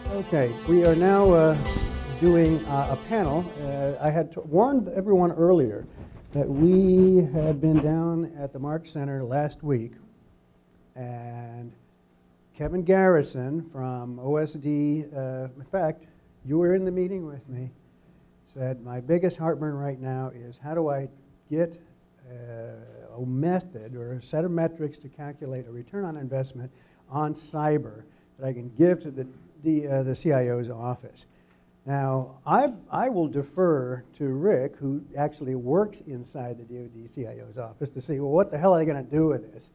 Okay, we are now doing a panel. I had warned everyone earlier that we had been down at the Mark Center last week, and Kevin Garrison from OSD, in fact, you were in the meeting with me, said, my biggest heartburn right now is how do I get a method or a set of metrics to calculate a return on investment on cyber that I can give to the CIO's office. Now, I will defer to Rick, who actually works inside the DoD CIO's office, to see, well, what the hell are they going to do with this?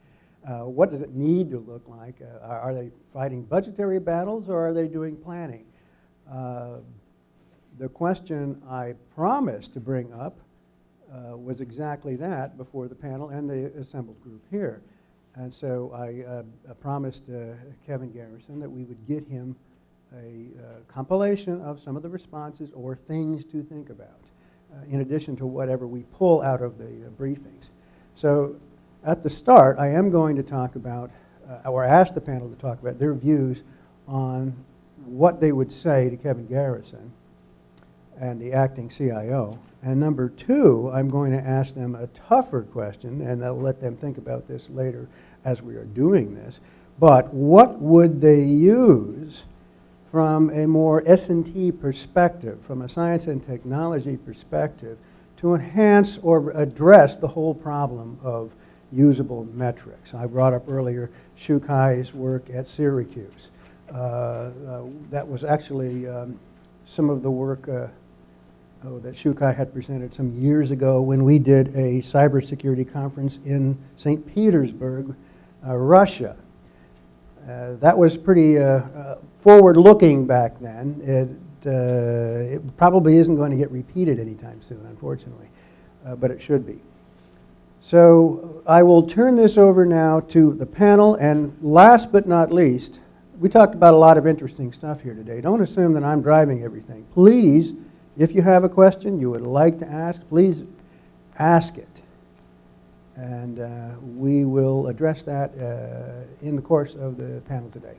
What does it need to look like? Are they fighting budgetary battles, or are they doing planning? The question I promised to bring up was exactly that before the panel and the assembled group here. And so I promised Kevin Garrison that we would get him a compilation of some of the responses or things to think about, in addition to whatever we pull out of the briefings. So at the start, I am going to talk about, or ask the panel to talk about their views on what they would say to Kevin Garrison and the acting CIO. And number two, I'm going to ask them a tougher question, and I'll let them think about this later as we are doing this. But what would they use from a more S&T perspective, from a science and technology perspective, to enhance or address the whole problem of usable metrics? I brought up earlier Shukai's work at Syracuse. That was actually some of the work that Shukai had presented some years ago when we did a cybersecurity conference in St. Petersburg, Russia. That was pretty forward-looking back then. It probably isn't going to get repeated anytime soon, unfortunately, but it should be. So I will turn this over now to the panel, and last but not least, we talked about a lot of interesting stuff here today. Don't assume that I'm driving everything. Please, if you have a question you would like to ask, please ask it. And we will address that in the course of the panel today.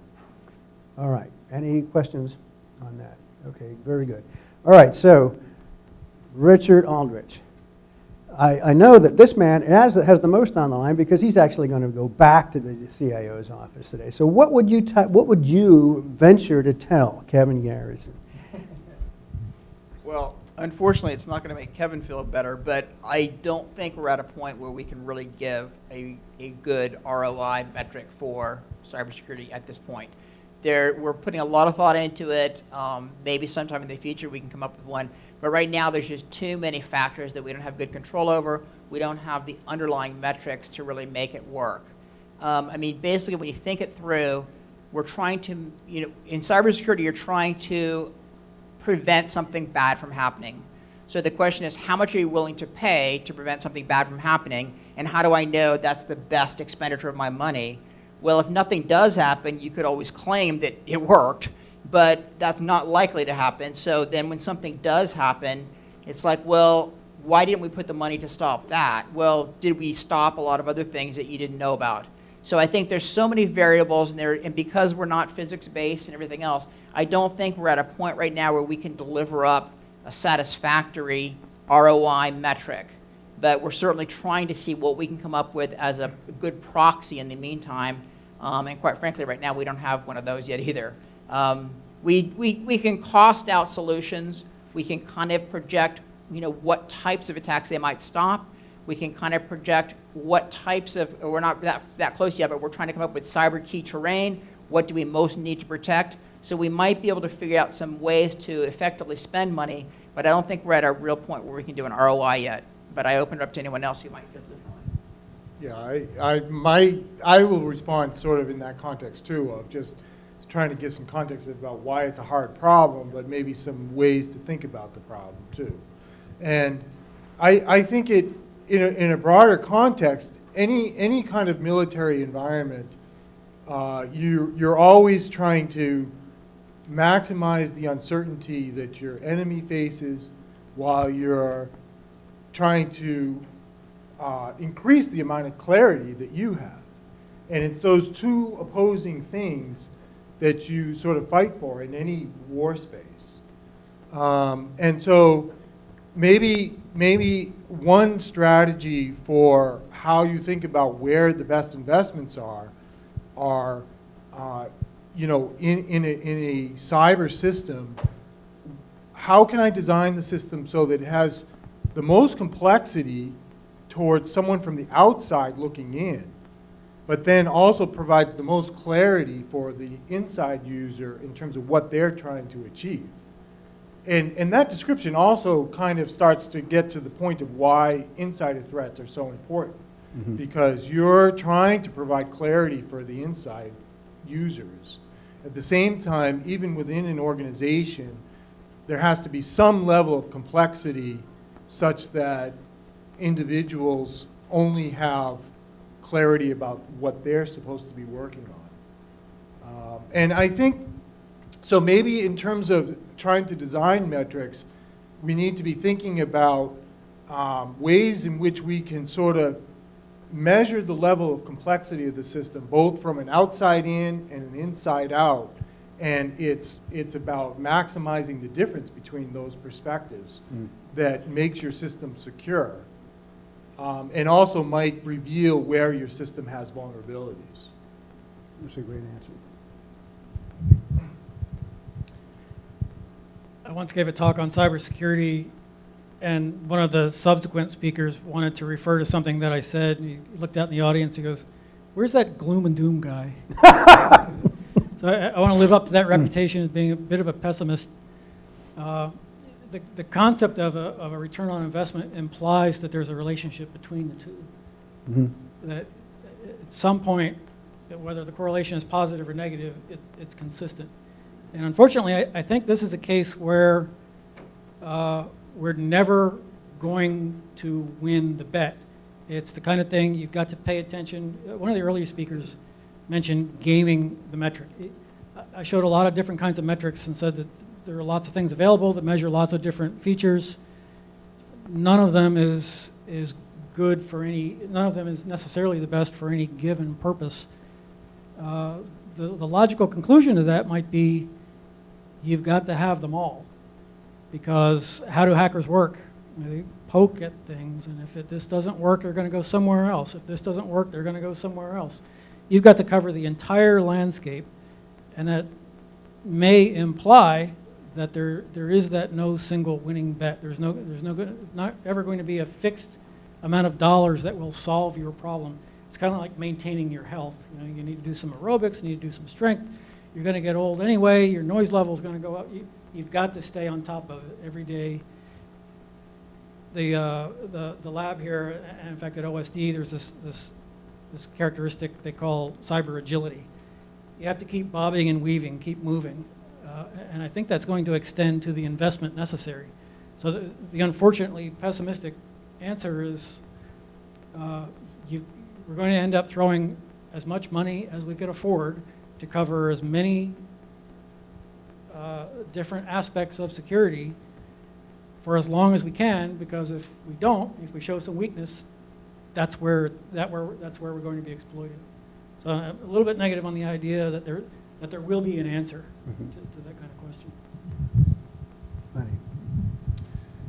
All right, any questions on that? Okay, very good. All right, so Richard Aldrich. I know that this man has the most on the line because he's actually going to go back to the CIO's office today. So what would you venture to tell Kevin Garrison? Well, unfortunately, it's not going to make Kevin feel better, but I don't think we're at a point where we can really give a good ROI metric for cybersecurity at this point. We're putting a lot of thought into it. Maybe sometime in the future we can come up with one. But right now there's just too many factors that we don't have good control over. We don't have the underlying metrics to really make it work. I mean, basically when you think it through, we're trying to, in cybersecurity you're trying to prevent something bad from happening. So the question is, how much are you willing to pay to prevent something bad from happening? And how do I know that's the best expenditure of my money? Well, if nothing does happen, you could always claim that it worked, but that's not likely to happen. So then when something does happen, it's like, well, why didn't we put the money to stop that? Well, did we stop a lot of other things that you didn't know about? So I think there's so many variables in there, and because we're not physics-based and everything else, I don't think we're at a point right now where we can deliver up a satisfactory ROI metric. But we're certainly trying to see what we can come up with as a good proxy in the meantime. And quite frankly, right now we don't have one of those yet either. We can cost out solutions. We can kind of project, what types of attacks they might stop. We can kind of project what types of, we're not that close yet, but we're trying to come up with cyber key terrain. What do we most need to protect? So we might be able to figure out some ways to effectively spend money, but I don't think we're at a real point where we can do an ROI yet. But I open it up to anyone else who might feel differently. Yeah, I will respond sort of in that context too, of just trying to give some context about why it's a hard problem, but maybe some ways to think about the problem too. And I think it, in a broader context, any kind of military environment, you're always trying to maximize the uncertainty that your enemy faces while you're trying to increase the amount of clarity that you have. And it's those two opposing things that you sort of fight for in any war space. And so maybe one strategy for how you think about where the best investments are you know, in a cyber system, how can I design the system so that it has the most complexity towards someone from the outside looking in, but then also provides the most clarity for the inside user in terms of what they're trying to achieve. And that description also kind of starts to get to the point of why insider threats are so important. Mm-hmm. Because you're trying to provide clarity for the inside users. At the same time, even within an organization, there has to be some level of complexity such that individuals only have clarity about what they're supposed to be working on. And I think, so maybe in terms of trying to design metrics, we need to be thinking about ways in which we can sort of measure the level of complexity of the system, both from an outside in and an inside out. And it's about maximizing the difference between those perspectives that makes your system secure, and also might reveal where your system has vulnerabilities. That's a great answer. I once gave a talk on cybersecurity, and one of the subsequent speakers wanted to refer to something that I said. And he looked out in the audience, he goes, "Where's that gloom and doom guy?" So I want to live up to that reputation as being a bit of a pessimist. The concept of a return on investment implies that there's a relationship between the two. Mm-hmm. That at some point, whether the correlation is positive or negative, it's consistent. And unfortunately, I think this is a case where we're never going to win the bet. It's the kind of thing you've got to pay attention. One of the earlier speakers mentioned gaming the metric. I showed a lot of different kinds of metrics and said that there are lots of things available that measure lots of different features. None of them is good for any, none of them is necessarily the best for any given purpose. The logical conclusion to that might be you've got to have them all, because how do hackers work? They poke at things, and if this doesn't work, they're going to go somewhere else. If this doesn't work, they're going to go somewhere else. You've got to cover the entire landscape, and that may imply that there is that no single winning bet. There's not ever going to be a fixed amount of dollars that will solve your problem. It's kind of like maintaining your health. You know, you need to do some aerobics, you need to do some strength. You're going to get old anyway. Your noise level is going to go up. You've got to stay on top of it every day. The lab here, and in fact at OSD, there's this characteristic they call cyber agility. You have to keep bobbing and weaving, keep moving. And I think that's going to extend to the investment necessary. So the unfortunately pessimistic answer is we're going to end up throwing as much money as we could afford to cover as many different aspects of security for as long as we can, because if we don't, if we show some weakness, that's where we're going to be exploited. So I'm a little bit negative on the idea that there will be an answer to that kind of question. Funny.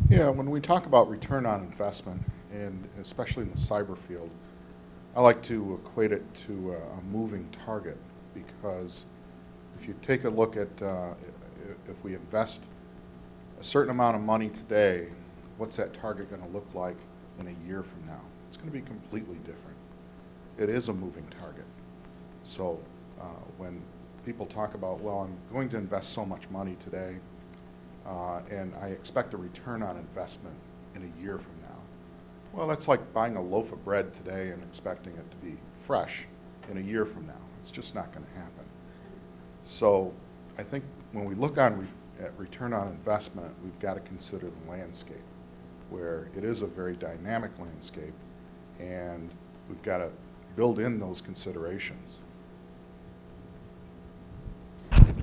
Yeah, when we talk about return on investment, and especially in the cyber field, I like to equate it to a moving target, because if you take a look at if we invest a certain amount of money today, what's that target going to look like in a year from now? It's going to be completely different. It is a moving target. So when people talk about, well, I'm going to invest so much money today, and I expect a return on investment in a year from now. Well, that's like buying a loaf of bread today and expecting it to be fresh in a year from now. It's just not going to happen. So I think when we look at return on investment, we've got to consider the landscape, where it is a very dynamic landscape, and we've got to build in those considerations.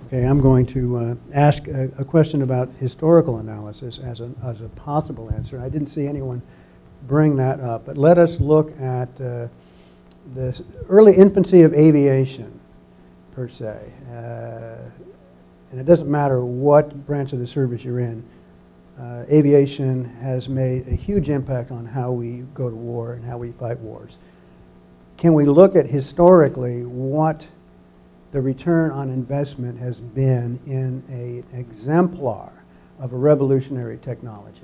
Okay, I'm going to ask a question about historical analysis as a possible answer. I didn't see anyone bring that up, but let us look at the early infancy of aviation, per se. And it doesn't matter what branch of the service you're in, aviation has made a huge impact on how we go to war and how we fight wars. Can we look at historically what the return on investment has been in an exemplar of a revolutionary technology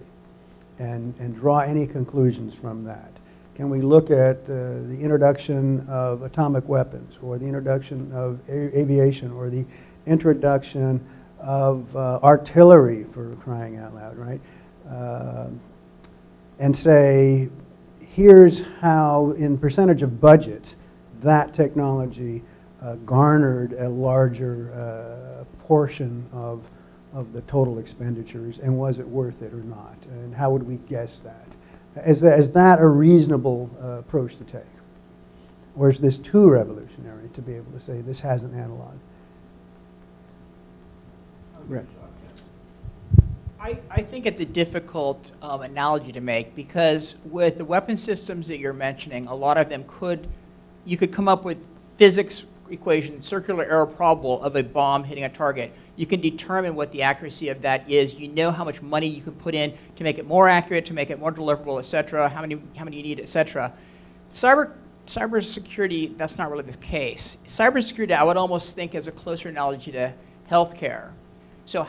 and draw any conclusions from that? Can we look at the introduction of atomic weapons, or the introduction of aviation, or the introduction of artillery, for crying out loud, right? And say, here's how, in percentage of budgets, that technology garnered a larger portion of the total expenditures, and was it worth it or not? And how would we guess that? Is that a reasonable approach to take? Or is this too revolutionary to be able to say this has an analog? Right. I think it's a difficult analogy to make, because with the weapon systems that you're mentioning, a lot of them you could come up with physics equation, circular error probable of a bomb hitting a target. You can determine what the accuracy of that is. You know how much money you can put in to make it more accurate, to make it more deliverable, et cetera, how many you need, et cetera. Cybersecurity, that's not really the case. Cybersecurity, I would almost think, as a closer analogy to healthcare. So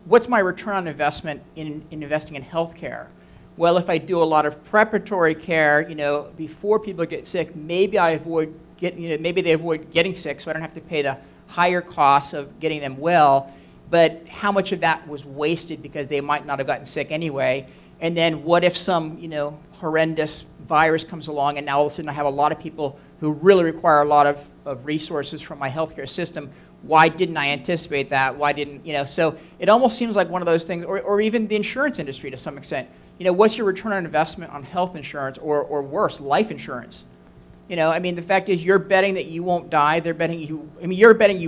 what's my return on investment in investing in healthcare? Well, if I do a lot of preparatory care, before people get sick, maybe they avoid getting sick, so I don't have to pay the higher costs of getting them well. But how much of that was wasted because they might not have gotten sick anyway? And then what if some, horrendous virus comes along, and now all of a sudden I have a lot of people who really require a lot of resources from my healthcare system? Why didn't I anticipate that? Why didn't, so it almost seems like one of those things, or even the insurance industry to some extent. What's your return on investment on health insurance, or worse, life insurance? The fact is, you're betting that you won't die. You're betting you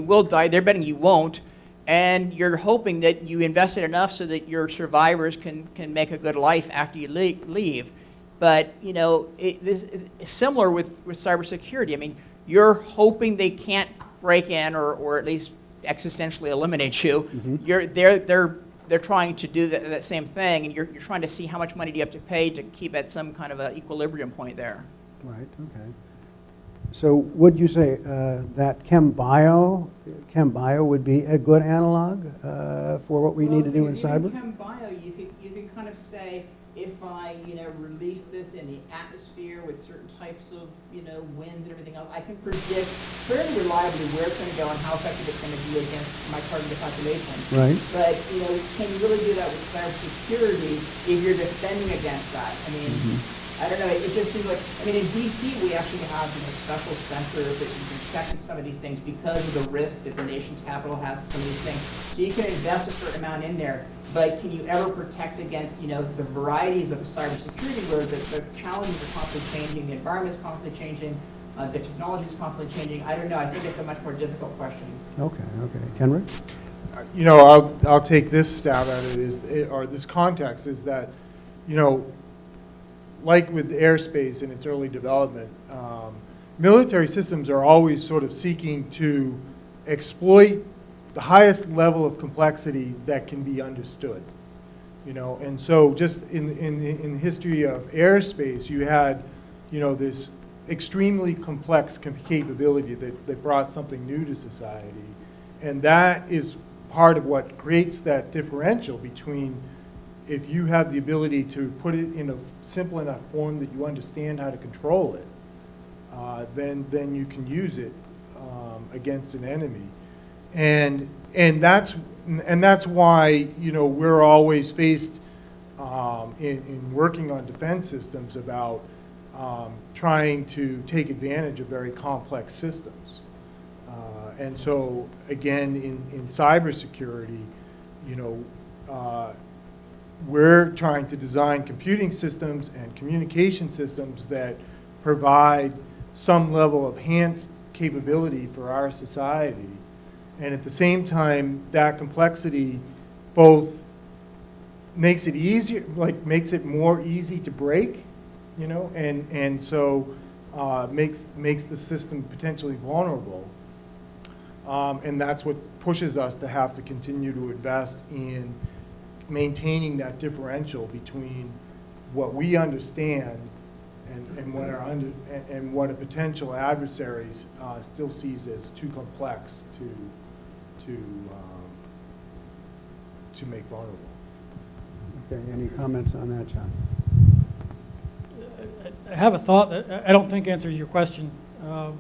will die. They're betting you won't. And you're hoping that you invested enough so that your survivors can make a good life after you leave. But, this is similar with cybersecurity. You're hoping they can't break in or at least existentially eliminate you. Mm-hmm. They're trying to do that same thing, and you're trying to see how much money do you have to pay to keep at some kind of an equilibrium point there. Right, okay. So would you say that ChemBio would be a good analog for what we need to do in cyber? ChemBio, you could kind of say, if I release this in the atmosphere with certain types of winds and everything else, I can predict fairly reliably where it's going to go and how effective it's going to be against my targeted population. Right. But can you really do that with cybersecurity if you're defending against that? I don't know. It just seems like, in D.C. we actually have special sensors that you can check in some of these things because of the risk that the nation's capital has to some of these things. So you can invest a certain amount in there, but can you ever protect against the varieties of cybersecurity where the challenges are constantly changing, the environment is constantly changing, the technology is constantly changing? I don't know. I think it's a much more difficult question. Okay. Kenric? I'll take this stab at it, or this context is that, like with airspace in its early development, military systems are always sort of seeking to exploit the highest level of complexity that can be understood. And so just in the history of airspace, you had, this extremely complex capability that brought something new to society. And that is part of what creates that differential between, if you have the ability to put it in a simple enough form that you understand how to control it, then you can use it against an enemy. And that's why we're always faced in working on defense systems about trying to take advantage of very complex systems. And so again, in cybersecurity, we're trying to design computing systems and communication systems that provide some level of enhanced capability for our society. And at the same time, that complexity both makes it easier, makes it more easy to break, you know, and so makes the system potentially vulnerable. And that's what pushes us to have to continue to invest in maintaining that differential between what we understand and what a potential adversary still sees as too complex to make vulnerable. Okay, any comments on that, John? I have a thought that I don't think answers your question, but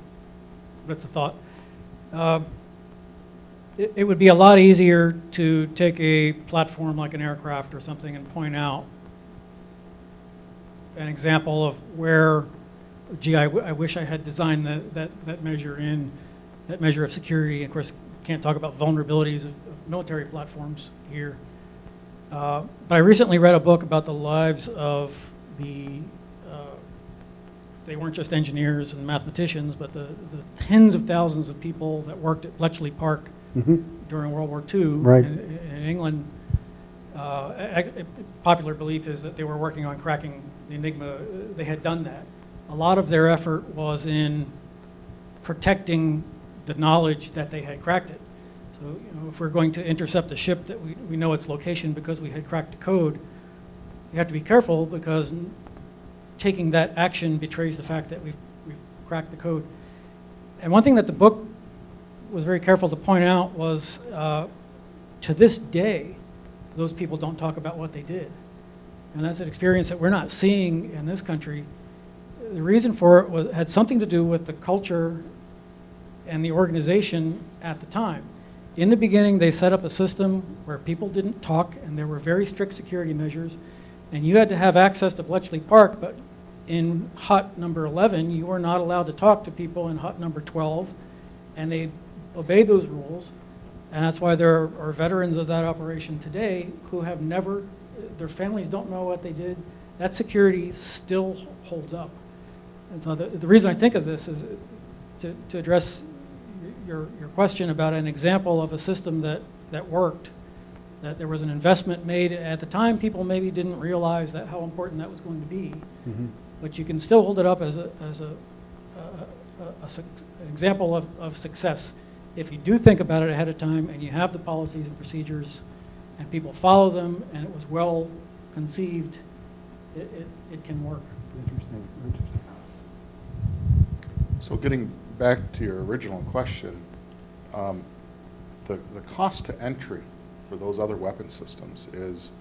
it's a thought. It would be a lot easier to take a platform like an aircraft or something and point out an example of where, gee, I wish I had designed that measure of security. Of course, can't talk about vulnerabilities of military platforms here. But I recently read a book about the lives of they weren't just engineers and mathematicians, but the tens of thousands of people that worked at Bletchley Park during World War II Right. in England. Popular belief is that they were working on cracking the Enigma. They had done that. A lot of their effort was in protecting the knowledge that they had cracked it. So, you know, if we're going to intercept a ship that we know its location because we had cracked the code, you have to be careful because taking that action betrays the fact that we've cracked the code. And one thing that the book was very careful to point out was, to this day, those people don't talk about what they did. And that's an experience that we're not seeing in this country. The reason for it had something to do with the culture and the organization at the time. In the beginning, they set up a system where people didn't talk, and there were very strict security measures. And you had to have access to Bletchley Park, but in hut number 11, you were not allowed to talk to people in hut number 12, and they obeyed those rules. And that's why there are veterans of that operation today who have never, their families don't know what they did. That security still holds up. And so the reason I think of this is to address your question about an example of a system that worked, that there was an investment made at the time. People maybe didn't realize that how important that was going to be. But you can still hold it up as an example of success. If you do think about it ahead of time and you have the policies and procedures and people follow them and it was well conceived, it can work. Interesting. So getting back to your original question, the cost to entry for those other weapon systems is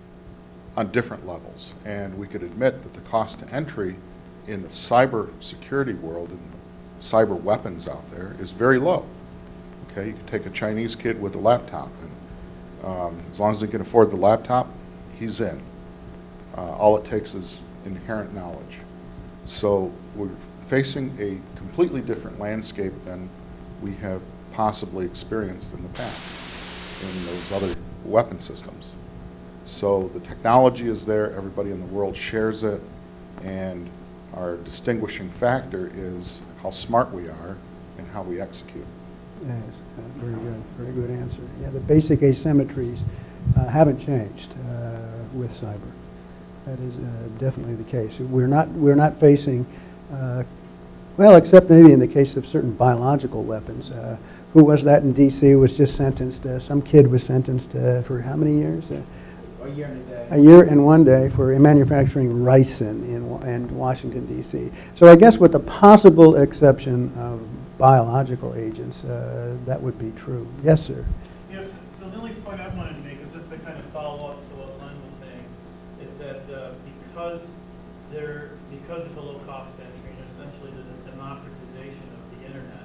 on different levels. And we could admit that the cost to entry in the cybersecurity world and cyber weapons out there is very low. Okay, you can take a Chinese kid with a laptop, and as long as he can afford the laptop, he's in. All it takes is inherent knowledge. So we're facing a completely different landscape than we have possibly experienced in the past in those other weapon systems. So the technology is there, everybody in the world shares it, and our distinguishing factor is how smart we are and how we execute. Yes, very good answer. Yeah, the basic asymmetries haven't changed with cyber. That is definitely the case. We're not facing, well, except maybe in the case of certain biological weapons. Who was that in D.C. was just sentenced? Some kid was sentenced for how many years? A year and a day. A year and 1 day for manufacturing ricin in Washington, D.C. So I guess with the possible exception of biological agents, that would be true. Yes, sir. Yes, so the only point I wanted to make is just to kind of follow up to what Len was saying, is that because of the low cost entry, and essentially there's a democratization of the internet,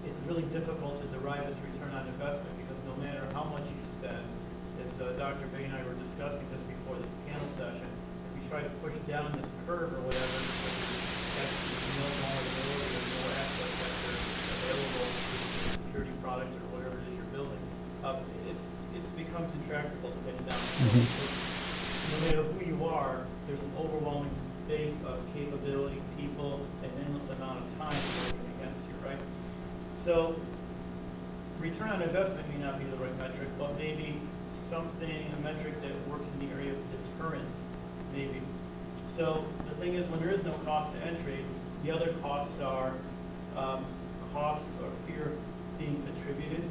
it's really difficult to derive this return on investment because no matter how much you spend, as Dr. Bay and I were discussing this before this panel session, if you try to push down this curve or whatever, there's no vulnerability or no access vector available to the security product or whatever it is you're building, it becomes intractable to get it down. No matter who you are, there's an overwhelming base of capability, people, and endless amount of time working against you, right? So return on investment may not be the right metric, but maybe a metric that works in the area of deterrence, maybe So the thing is, when there is no cost to entry, the other costs are cost or fear being attributed,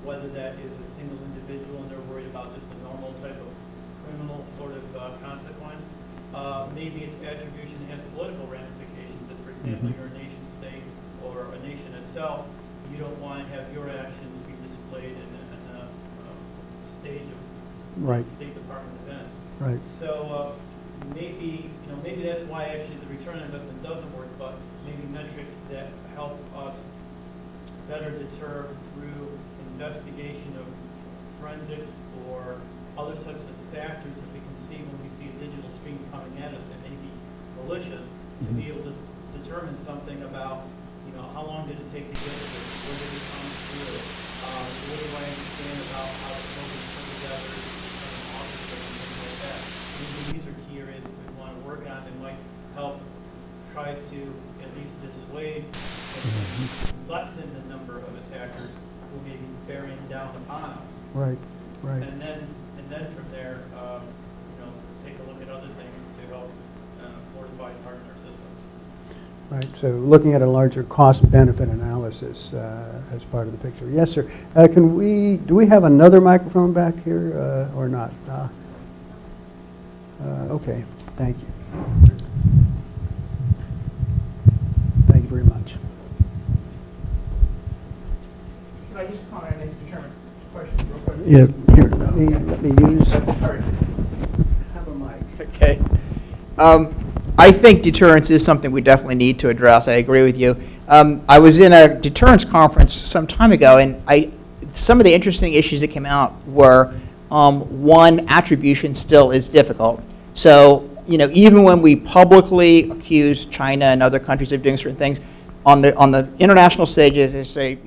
whether that is a single individual and they're worried about just a normal type of criminal sort of consequence. Maybe its attribution has political ramifications. If, for example, you're a nation state or a nation itself, you don't want to have your actions be displayed in a stage of Right. State Department events. Right. So maybe that's why actually the return on investment doesn't work, but maybe metrics that help us better deter through investigation of forensics or other types of factors that we can see when we see a digital stream coming at us that may be malicious, to be able to determine something about, how long did it take to get to it, where did it come through, what do I understand about how the program put together, and orchestrate and things like that. Maybe these are key areas that we want to work on that might help try to at least dissuade and lessen the number of attackers who may be bearing down upon us. Right, right. And then from there, take a look at other things to help fortify and harden our systems. Right, so looking at a larger cost-benefit analysis as part of the picture. Yes, sir. Do we have another microphone back here or not? Okay, thank you. Thank you very much. Can I just comment on these determinants questions real quick? Yeah, here, let me use, Sorry. have a mic. Okay. I think deterrence is something we definitely need to address. I agree with you. I was in a deterrence conference some time ago, and some of the interesting issues that came out were, one, attribution still is difficult. So, even when we publicly accuse China and other countries of doing certain things, on the international stages, they say,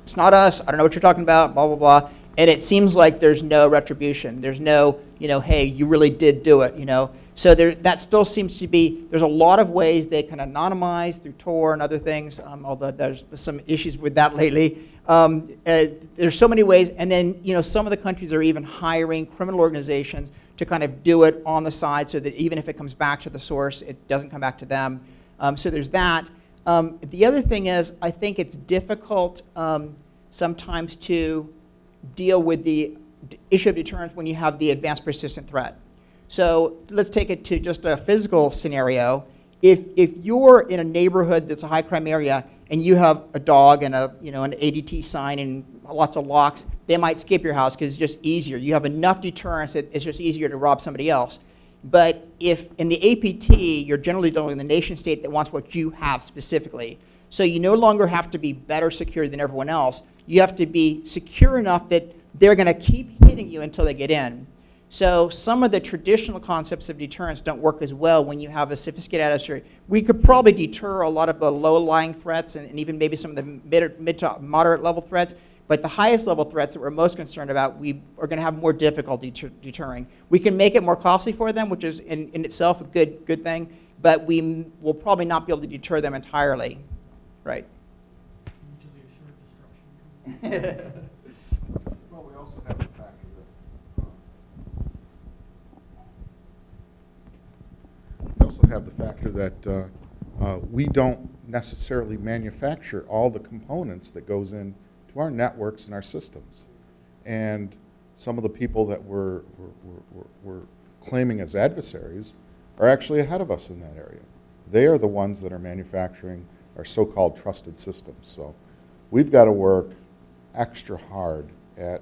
it's not us, I don't know what you're talking about, blah, blah, blah. And it seems like there's no retribution. There's no, hey, you really did do it, So that still seems to be, there's a lot of ways they can anonymize through Tor and other things, although there's some issues with that lately. There's so many ways, and then some of the countries are even hiring criminal organizations to kind of do it on the side so that even if it comes back to the source, it doesn't come back to them. So there's that. The other thing is, I think it's difficult sometimes to deal with the issue of deterrence when you have the advanced persistent threat. So let's take it to just a physical scenario. If you're in a neighborhood that's a high crime area and you have a dog and an ADT sign and lots of locks, they might skip your house because it's just easier. You have enough deterrence that it's just easier to rob somebody else. But if in the APT, you're generally dealing with a nation state that wants what you have specifically. So you no longer have to be better secure than everyone else. You have to be secure enough that they're going to keep hitting you until they get in. So some of the traditional concepts of deterrence don't work as well when you have a sophisticated adversary. We could probably deter a lot of the low-lying threats and even maybe some of the mid to moderate level threats, but the highest level threats that we're most concerned about, we are going to have more difficulty deterring. We can make it more costly for them, which is in itself a good thing, but we will probably not be able to deter them entirely. Right. Well, we also have the factor that we don't necessarily manufacture all the components that goes into our networks and our systems. And some of the people that we're claiming as adversaries are actually ahead of us in that area. They are the ones that are manufacturing our so-called trusted systems. So we've got to work extra hard at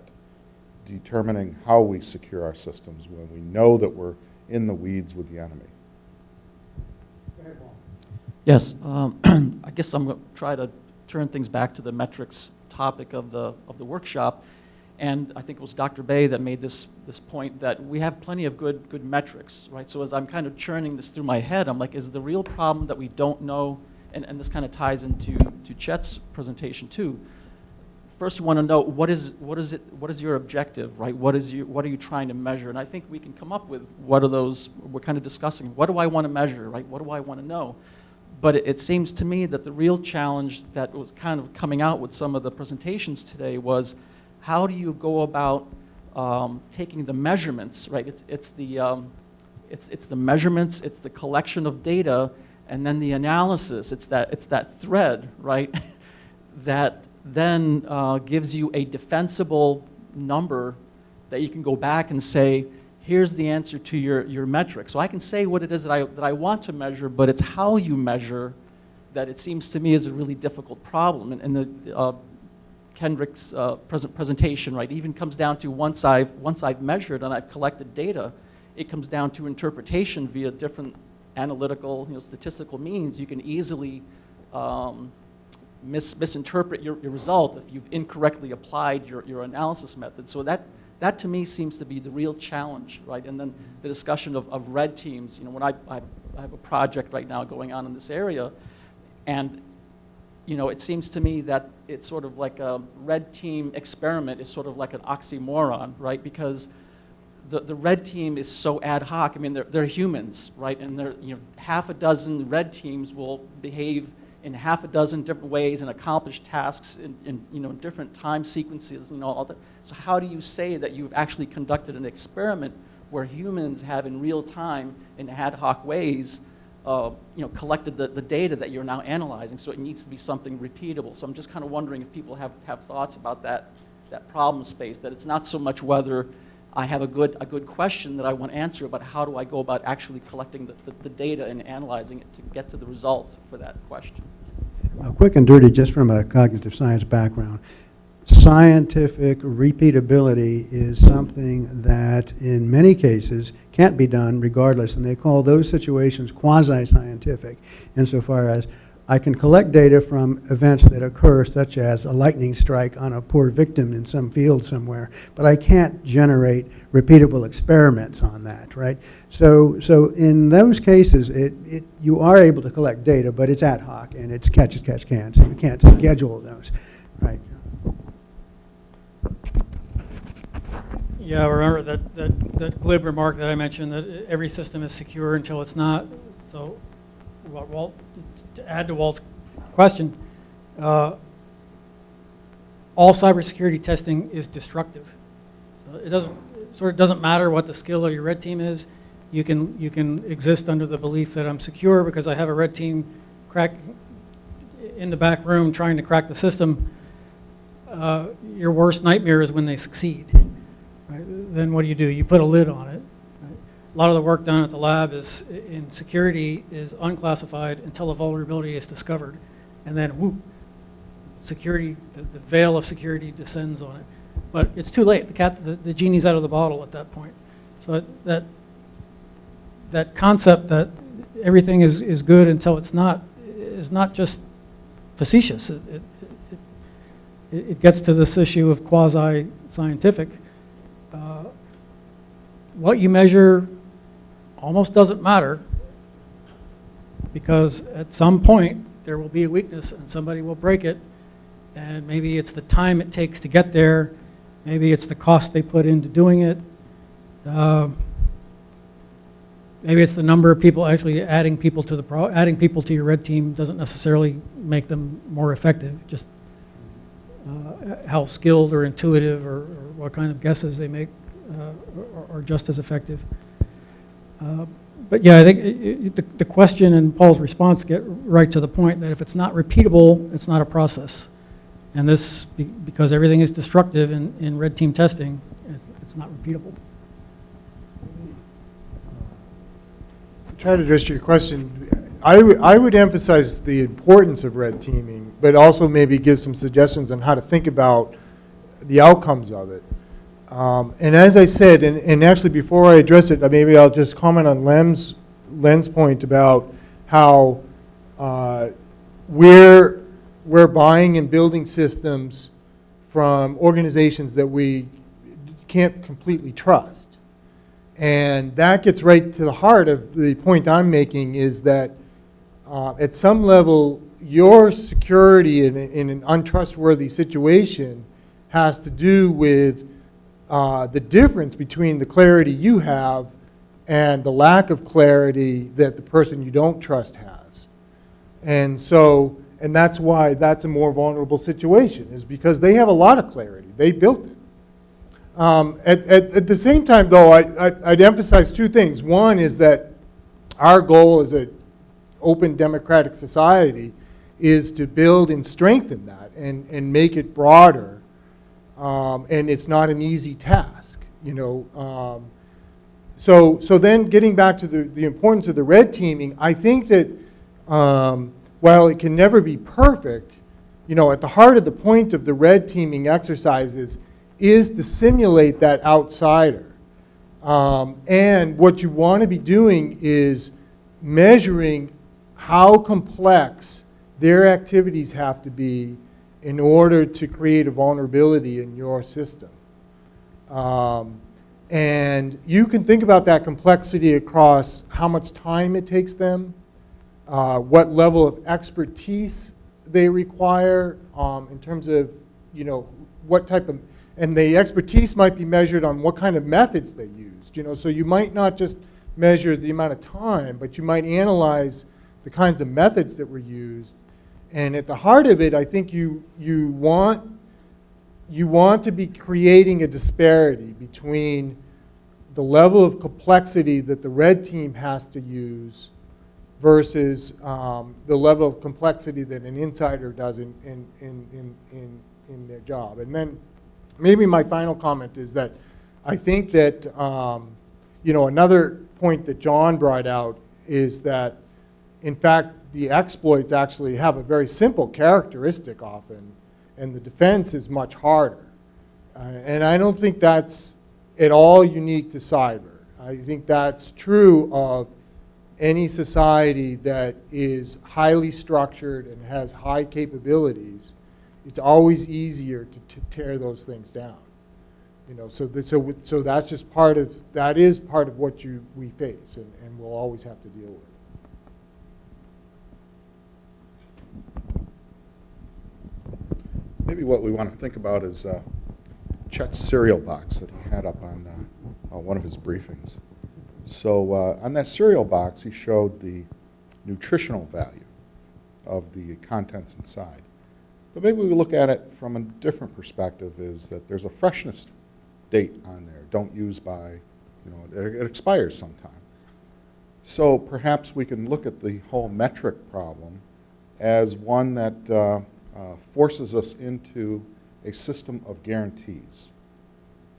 determining how we secure our systems when we know that we're in the weeds with the enemy. Yes, I guess I'm going to try to turn things back to the metrics topic of the workshop. And I think it was Dr. Bay that made this point that we have plenty of good metrics, right? So as I'm kind of churning this through my head, I'm like, is the real problem that we don't know, and this kind of ties into Chet's presentation too. First, we want to know what is your objective, right? What are you trying to measure? And I think we can come up with what are those. We're kind of discussing. What do I want to measure, right? What do I want to know? But it seems to me that the real challenge that was kind of coming out with some of the presentations today was, how do you go about taking the measurements, right? It's the it's the measurements, it's the collection of data, and then the analysis. It's that thread, right, that then gives you a defensible number that you can go back and say, here's the answer to your metric. So I can say what it is that I want to measure, but it's how you measure that it seems to me is a really difficult problem. And the Kenric's presentation, right, even comes down to once I've measured and I've collected data, it comes down to interpretation via different analytical, statistical means. You can easily misinterpret your result if you've incorrectly applied your analysis method. So that to me seems to be the real challenge, right? And then the discussion of red teams. When I have a project right now going on in this area, and it seems to me that it's sort of like a red team experiment is sort of like an oxymoron, right? Because the red team is so ad hoc. I mean, they're humans, right? And half a dozen red teams will behave in half a dozen different ways and accomplish tasks in different time sequences, all that. So how do you say that you've actually conducted an experiment where humans have in real time, in ad hoc ways, collected the data that you're now analyzing? So it needs to be something repeatable. So I'm just kind of wondering if people have thoughts about that problem space, that it's not so much whether I have a good question that I want to answer, but how do I go about actually collecting the data and analyzing it to get to the result for that question? Quick and dirty, just from a cognitive science background, scientific repeatability is something that in many cases can't be done regardless, and they call those situations quasi-scientific insofar as I can collect data from events that occur, such as a lightning strike on a poor victim in some field somewhere, but I can't generate repeatable experiments on that, right? So in those cases, you are able to collect data, but it's ad hoc and it's catch as catch can, so you can't schedule those, right? Yeah, remember that glib remark that I mentioned, that every system is secure until it's not. So, Walt, to add to Walt's question, all cybersecurity testing is destructive. So it doesn't matter what the skill of your red team is. You can exist under the belief that I'm secure because I have a red team in the back room trying to crack the system. Your worst nightmare is when they succeed. Right? Then what do? You put a lid on it. Right? A lot of the work done at the lab in security is unclassified until a vulnerability is discovered, and then whoop, security, the veil of security descends on it. But it's too late. The genie's out of the bottle at that point. So that concept that everything is good until it's not is not just facetious. It gets to this issue of quasi-scientific. What you measure almost doesn't matter, because at some point there will be a weakness and somebody will break it, and maybe it's the time it takes to get there, maybe it's the cost they put into doing it, maybe it's the number of people actually adding people to your red team doesn't necessarily make them more effective, just how skilled or intuitive or what kind of guesses they make are just as effective. But yeah, I think the question and Paul's response get right to the point that if it's not repeatable, it's not a process. And this, because everything is destructive in red team testing, it's not repeatable. To try to address your question, I would emphasize the importance of red teaming, but also maybe give some suggestions on how to think about the outcomes of it. And as I said, and actually before I address it, maybe I'll just comment on Len's point about how we're buying and building systems from organizations that we can't completely trust. And that gets right to the heart of the point I'm making, is that at some level, your security in an untrustworthy situation has to do with the difference between the clarity you have and the lack of clarity that the person you don't trust has. And so, and that's why that's a more vulnerable situation, is because they have a lot of clarity. They built it. At the same time, though, I'd emphasize two things. One is that our goal as an open democratic society is to build and strengthen that and make it broader. And it's not an easy task, you know. So then getting back to the importance of the red teaming, I think that while it can never be perfect, you know, at the heart of the point of the red teaming exercises is to simulate that outsider. And what you want to be doing is measuring how complex their activities have to be in order to create a vulnerability in your system. And you can think about that complexity across how much time it takes them, what level of expertise they require in terms of, you know, what type of, and the expertise might be measured on what kind of methods they used. You know, so you might not just measure the amount of time, but you might analyze the kinds of methods that were used. And at the heart of it, I think you want to be creating a disparity between the level of complexity that the red team has to use versus the level of complexity that an insider does in their job. And then maybe my final comment is that I think that, you know, another point that John brought out is that, in fact, the exploits actually have a very simple characteristic often, and the defense is much harder. And I don't think that's at all unique to cyber. I think that's true of any society that is highly structured and has high capabilities. It's always easier to tear those things down. You know, so that's just part of, that is part of what we face and we'll always have to deal with. Maybe what we want to think about is Chet's cereal box that he had up on one of his briefings. So on that cereal box, he showed the nutritional value of the contents inside. But maybe we look at it from a different perspective, is that there's a freshness date on there. Don't use by, you know, it expires sometime. So perhaps we can look at the whole metric problem as one that forces us into a system of guarantees.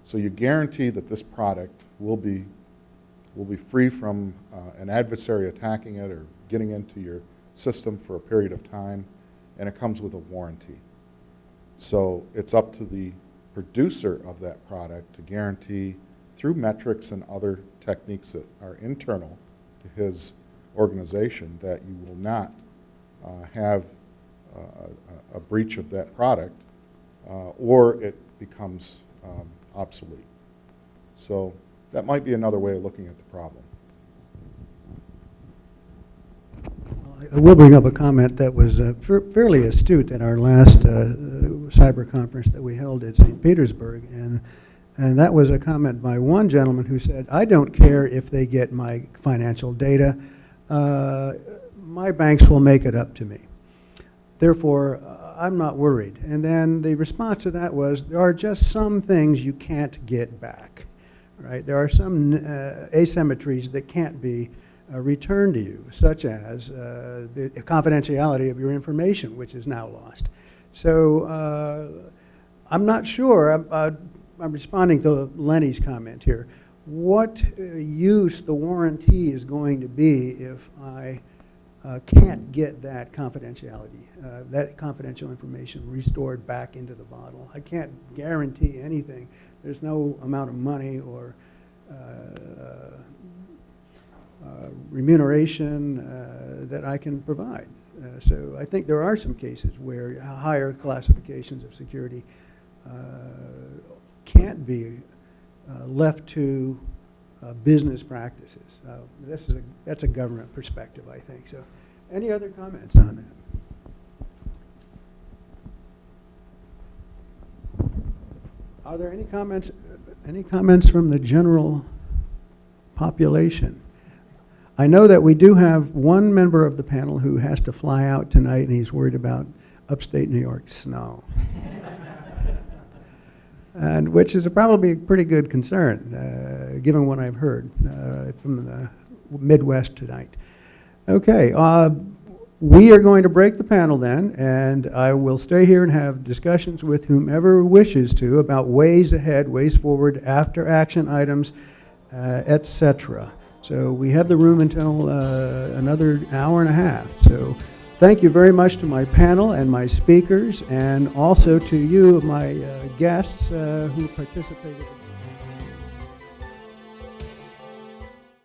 So you guarantee that this product will be free from an adversary attacking it or getting into your system for a period of time, and it comes with a warranty. So it's up to the producer of that product to guarantee through metrics and other techniques that are internal to his organization that you will not have a breach of that product or it becomes obsolete. So that might be another way of looking at the problem. I will bring up a comment that was fairly astute at our last cyber conference that we held at St. Petersburg, and that was a comment by one gentleman who said, "I don't care if they get my financial data, my banks will make it up to me. Therefore, I'm not worried." And then the response to that was, there are just some things you can't get back, right? There are some asymmetries that can't be returned to you, such as the confidentiality of your information, which is now lost. So I'm not sure, I'm responding to Lenny's comment here, what use the warranty is going to be if I can't get that confidentiality, that confidential information restored back into the bottle. I can't guarantee anything. There's no amount of money or remuneration that I can provide. So I think there are some cases where higher classifications of security can't be left to business practices. That's a government perspective, I think. So, any other comments on that? Are there any comments? Any comments from the general population? I know that we do have one member of the panel who has to fly out tonight, and he's worried about upstate New York snow. and which is probably a pretty good concern, given what I've heard from the Midwest tonight. Okay, we are going to break the panel then, and I will stay here and have discussions with whomever wishes to about ways ahead, ways forward, after action items, etc. So we have the room until another hour and a half. So thank you very much to my panel and my speakers, and also to you, my guests who participated.